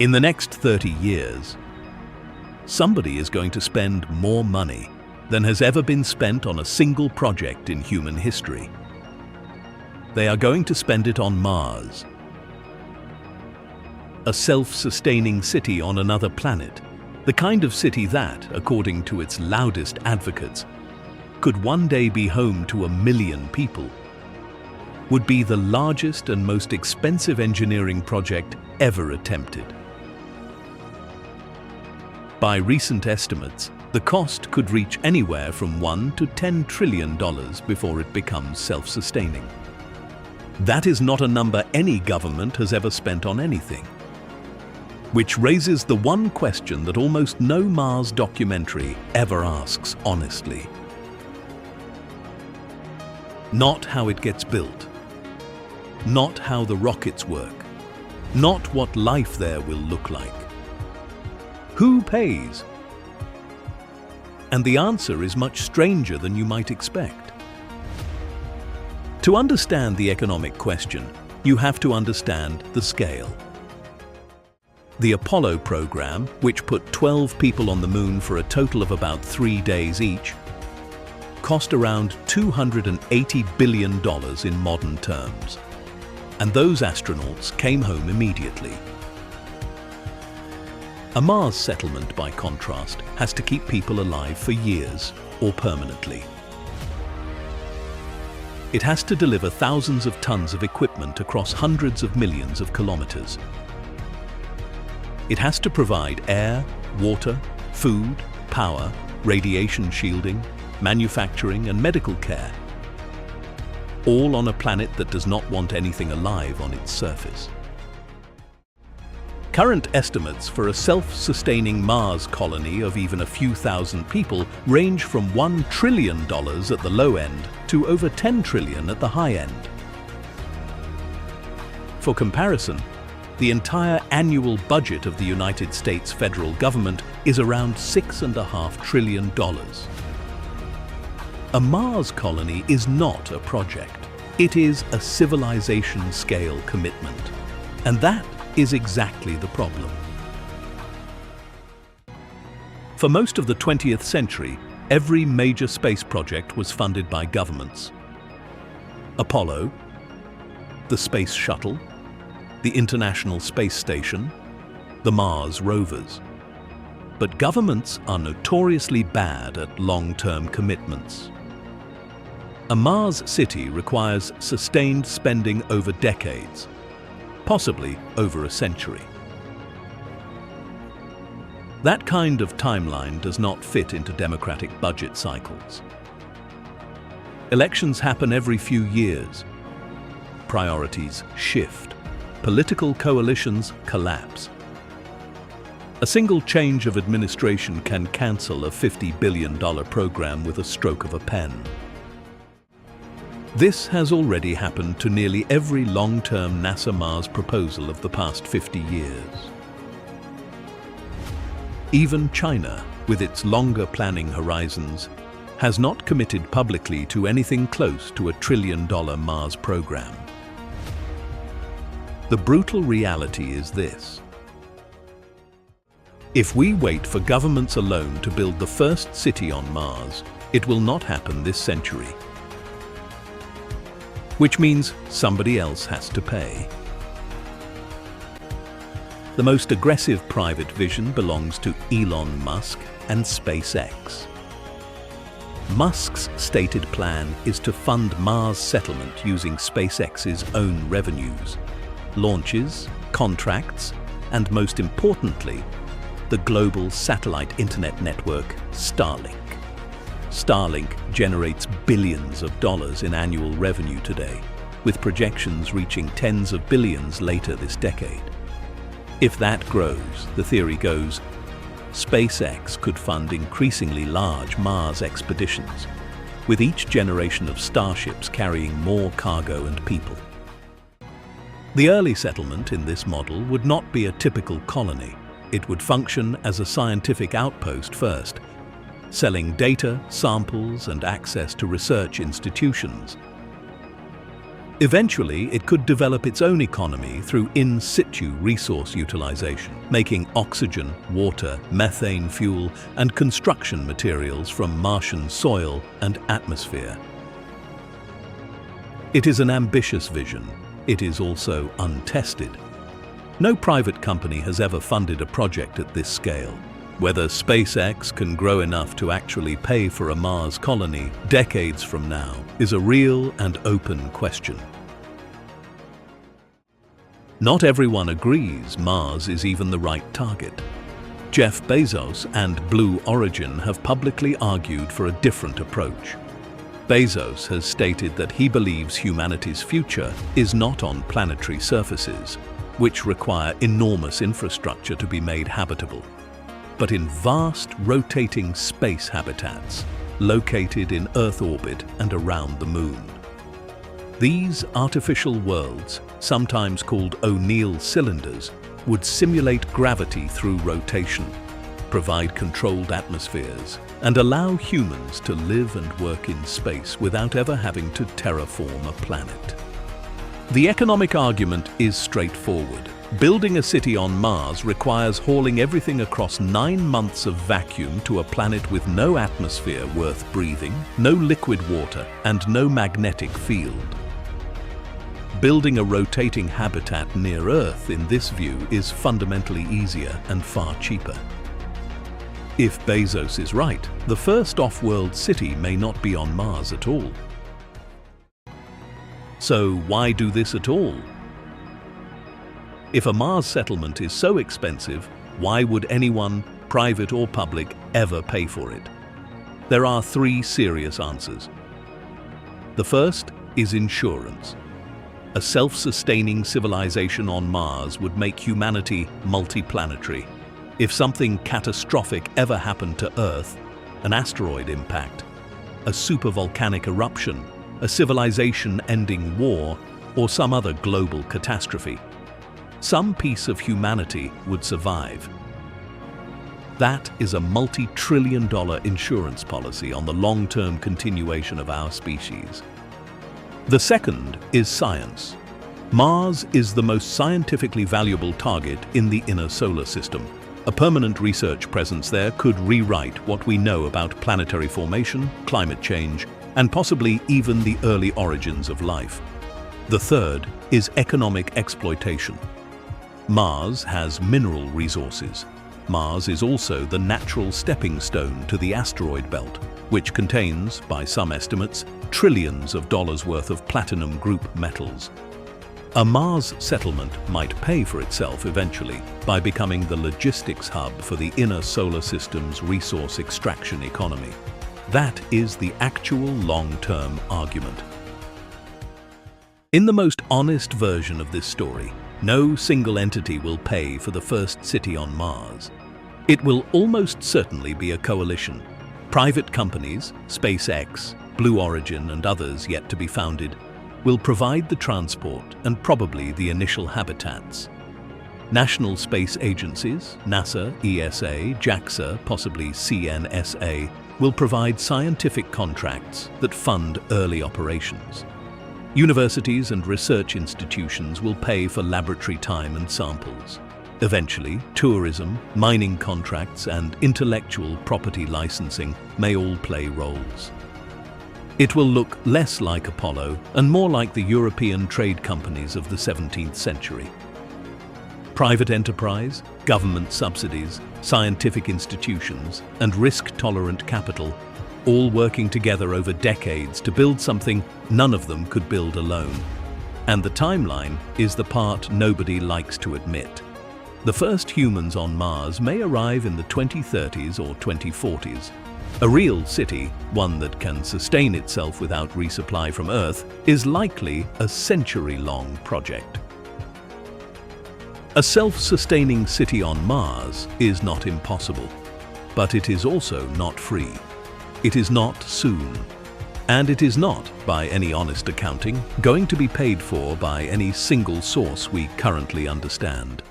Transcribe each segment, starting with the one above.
In the next 30 years, somebody is going to spend more money than has ever been spent on a single project in human history. They are going to spend it on Mars, a self-sustaining city on another planet, the kind of city that, according to its loudest advocates, could one day be home to 1 million people, would be the largest and most expensive engineering project ever attempted. By recent estimates, the cost could reach anywhere from $1 to $10 trillion before it becomes self-sustaining. That is not a number any government has ever spent on anything. Which raises the one question that almost no Mars documentary ever asks honestly. Not how it gets built, not how the rockets work, not what life there will look like. Who pays? And the answer is much stranger than you might expect. To understand the economic question, you have to understand the scale. The Apollo program, which put 12 people on the moon for a total of about 3 days each, cost around $280 billion in modern terms. And those astronauts came home immediately. A Mars settlement, by contrast, has to keep people alive for years or permanently. It has to deliver thousands of tons of equipment across hundreds of millions of kilometers. It has to provide air, water, food, power, radiation shielding, manufacturing and medical care, all on a planet that does not want anything alive on its surface. Current estimates for a self-sustaining Mars colony of even a few thousand people range from $1 trillion at the low end to over $10 trillion at the high end. For comparison, the entire annual budget of the United States federal government is around $6.5 trillion. A Mars colony is not a project. It is a civilization-scale commitment. And that is exactly the problem. For most of the 20th century, every major space project was funded by governments. Apollo, the Space Shuttle, the International Space Station, the Mars rovers. But governments are notoriously bad at long-term commitments. A Mars city requires sustained spending over decades, possibly over a century. That kind of timeline does not fit into democratic budget cycles. Elections happen every few years. Priorities shift. Political coalitions collapse. A single change of administration can cancel a $50 billion program with a stroke of a pen. This has already happened to nearly every long-term NASA Mars proposal of the past 50 years. Even China, with its longer planning horizons, has not committed publicly to anything close to a $1 trillion Mars program. The brutal reality is this. If we wait for governments alone to build the first city on Mars, it will not happen this century. Which means somebody else has to pay. The most aggressive private vision belongs to Elon Musk and SpaceX. Musk's stated plan is to fund Mars settlement using SpaceX's own revenues, launches, contracts, and most importantly, the global satellite internet network Starlink. Starlink generates billions of dollars in annual revenue today, with projections reaching tens of billions later this decade. If that grows, the theory goes, SpaceX could fund increasingly large Mars expeditions, with each generation of Starships carrying more cargo and people. The early settlement in this model would not be a typical colony. It would function as a scientific outpost first, selling data, samples, and access to research institutions. Eventually, it could develop its own economy through in situ resource utilization, making oxygen, water, methane fuel, and construction materials from Martian soil and atmosphere. It is an ambitious vision. It is also untested. No private company has ever funded a project at this scale. Whether SpaceX can grow enough to actually pay for a Mars colony decades from now is a real and open question. Not everyone agrees Mars is even the right target. Jeff Bezos and Blue Origin have publicly argued for a different approach. Bezos has stated that he believes humanity's future is not on planetary surfaces, which require enormous infrastructure to be made habitable, but in vast rotating space habitats located in Earth orbit and around the Moon. These artificial worlds, sometimes called O'Neill cylinders, would simulate gravity through rotation, provide controlled atmospheres, and allow humans to live and work in space without ever having to terraform a planet. The economic argument is straightforward. Building a city on Mars requires hauling everything across 9 months of vacuum to a planet with no atmosphere worth breathing, no liquid water, and no magnetic field. Building a rotating habitat near Earth, in this view, is fundamentally easier and far cheaper. If Bezos is right, the first off-world city may not be on Mars at all. So why do this at all? If a Mars settlement is so expensive, why would anyone, private or public, ever pay for it? There are 3 serious answers. The first is insurance. A self-sustaining civilization on Mars would make humanity multiplanetary. If something catastrophic ever happened to Earth, an asteroid impact, a supervolcanic eruption, a civilization-ending war, or some other global catastrophe, some piece of humanity would survive. That is a multi-trillion-dollar insurance policy on the long-term continuation of our species. The second is science. Mars is the most scientifically valuable target in the inner solar system. A permanent research presence there could rewrite what we know about planetary formation, climate change, and possibly even the early origins of life. The third is economic exploitation. Mars has mineral resources. Mars is also the natural stepping stone to the asteroid belt, which contains, by some estimates, trillions of dollars worth of platinum group metals. A Mars settlement might pay for itself eventually by becoming the logistics hub for the inner solar system's resource extraction economy. That is the actual long-term argument. In the most honest version of this story, no single entity will pay for the first city on Mars. It will almost certainly be a coalition. Private companies, SpaceX, Blue Origin, and others yet to be founded, will provide the transport and probably the initial habitats. National space agencies, NASA, ESA, JAXA, possibly CNSA, will provide scientific contracts that fund early operations. Universities and research institutions will pay for laboratory time and samples. Eventually, tourism, mining contracts, and intellectual property licensing may all play roles. It will look less like Apollo and more like the European trade companies of the 17th century. Private enterprise, government subsidies, scientific institutions, and risk-tolerant capital, all working together over decades to build something none of them could build alone. And the timeline is the part nobody likes to admit. The first humans on Mars may arrive in the 2030s or 2040s. A real city, one that can sustain itself without resupply from Earth, is likely a century-long project. A self-sustaining city on Mars is not impossible, but it is also not free. It is not soon, and it is not, by any honest accounting, going to be paid for by any single source we currently understand.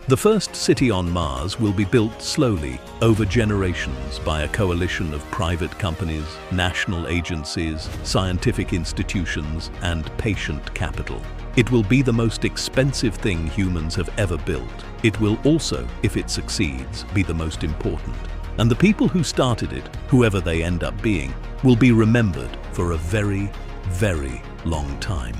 The first city on Mars will be built slowly, over generations, by a coalition of private companies, national agencies, scientific institutions, and patient capital. It will be the most expensive thing humans have ever built. It will also, if it succeeds, be the most important. And the people who started it, whoever they end up being, will be remembered for a very, very long time.